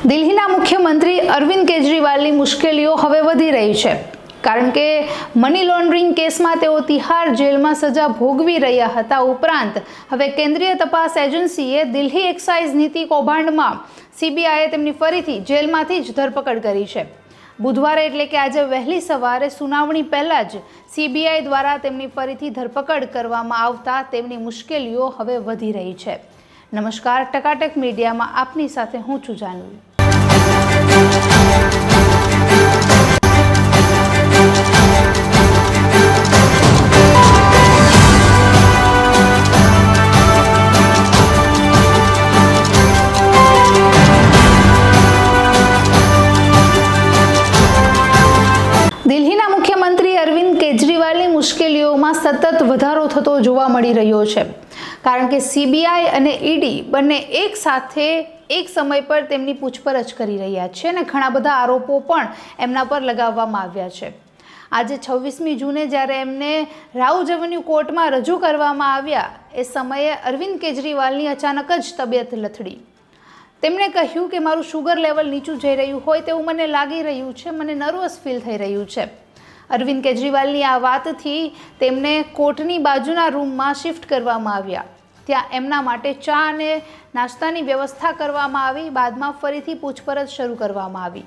દિલ્હીના મુખ્યમંત્રી અરવિંદ કેજરીવાલની મુશ્કેલીઓ હવે વધી રહી છે, કારણ કે મની લોન્ડરિંગ કેસમાં તેઓ તિહાર જેલમાં સજા ભોગવી રહ્યા હતા. ઉપરાંત હવે કેન્દ્રીય તપાસ એજન્સીએ દિલ્હી એક્સાઇઝ નીતિ કૌભાંડમાં સીબીઆઈએ તેમની ફરીથી જેલમાંથી જ ધરપકડ કરી છે. બુધવારે એટલે કે આજે વહેલી સવારે સુનાવણી પહેલા જ સીબીઆઈ દ્વારા તેમની ફરીથી ધરપકડ કરવામાં આવતા તેમની મુશ્કેલીઓ હવે વધી રહી છે. નમસ્કાર, ટકાટક મીડિયામાં આપની સાથે હું છું જાનવી. દિલ્હીના મુખ્યમંત્રી અરવિંદ કેજરીવાલની મુશ્કેલીઓમાં સતત વધારો થતો જોવા મળી રહ્યો છે, કારણ કે સીબીઆઈ અને ઈડી બંને એક સાથે એક સમય પર તેમની પૂછપરછ કરી રહ્યા છે અને ઘણા બધા આરોપો પણ એમના પર લગાવવામાં આવ્યા છે. આજે 26મી જૂને જ્યારે એમને રાઉઝ એવન્યુ કોર્ટમાં રજૂ કરવામાં આવ્યા, એ સમયે અરવિંદ કેજરીવાલની અચાનક જ તબિયત લથડી. તેમણે કહ્યું કે મારું શુગર લેવલ નીચું જઈ રહ્યું હોય તેવું મને લાગી રહ્યું છે, મને નર્વસ ફીલ થઈ રહ્યું છે. અરવિંદ કેજરીવાલની આ વાતથી તેમને કોર્ટની બાજુના રૂમમાં શિફ્ટ કરવામાં આવ્યા. ત્યાં એમના માટે ચા અને નાસ્તાની વ્યવસ્થા કરવામાં આવી. બાદમાં ફરીથી પૂછપરછ શરૂ કરવામાં આવી.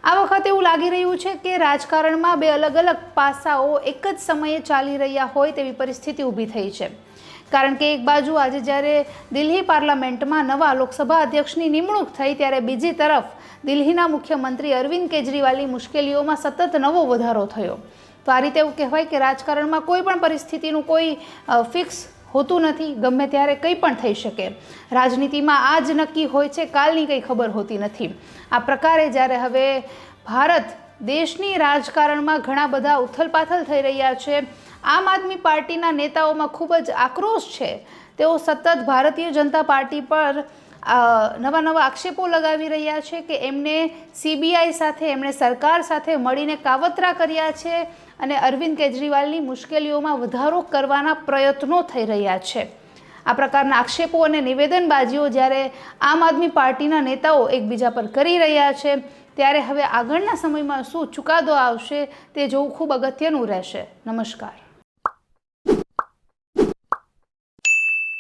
આ વખતે એવું લાગી રહ્યું છે કે રાજકારણમાં બે અલગ અલગ પાસાઓ એક જ સમયે ચાલી રહ્યા હોય તેવી પરિસ્થિતિ ઊભી થઈ છે, કારણ કે એક બાજુ આજે જ્યારે દિલ્હી પાર્લામેન્ટમાં નવા લોકસભા અધ્યક્ષની નિમણૂક થઈ, ત્યારે બીજી તરફ દિલ્હીના મુખ્યમંત્રી અરવિંદ કેજરીવાલની મુશ્કેલીઓમાં સતત નવો વધારો થયો. તો આ રીતે એવું કહેવાય કે રાજકારણમાં કોઈ પણ પરિસ્થિતિનું કોઈ ફિક્સ હોતું નથી, ગમે ત્યારે કંઈ પણ થઈ શકે. રાજનીતિમાં આજ નક્કી હોય છે, કાલની કંઈ ખબર હોતી નથી. આ પ્રકારે જ્યારે હવે ભારત દેશની રાજકારણમાં ઘણા બધા ઉથલપાથલ થઈ રહ્યા છે, આમ આદમી પાર્ટીના નેતાઓમાં ખૂબ જ આક્રોશ છે. તેઓ સતત ભારતીય જનતા પાર્ટી પર નવા નવા આક્ષેપો લગાવી રહ્યા છે કે એમને સીબીઆઈ સાથે, એમણે સરકાર સાથે મળીને કાવતરા કર્યા છે અને અરવિંદ કેજરીવાલની મુશ્કેલીઓમાં વધારો કરવાના પ્રયત્નો થઈ રહ્યા છે. આ પ્રકારના આક્ષેપો અને નિવેદનબાજીઓ જ્યારે આમ આદમી પાર્ટીના નેતાઓ એકબીજા પર કરી રહ્યા છે, ત્યારે હવે આગળના સમયમાં શું ચુકાદો આવશે તે જોવું ખૂબ અગત્યનું રહેશે. નમસ્કાર.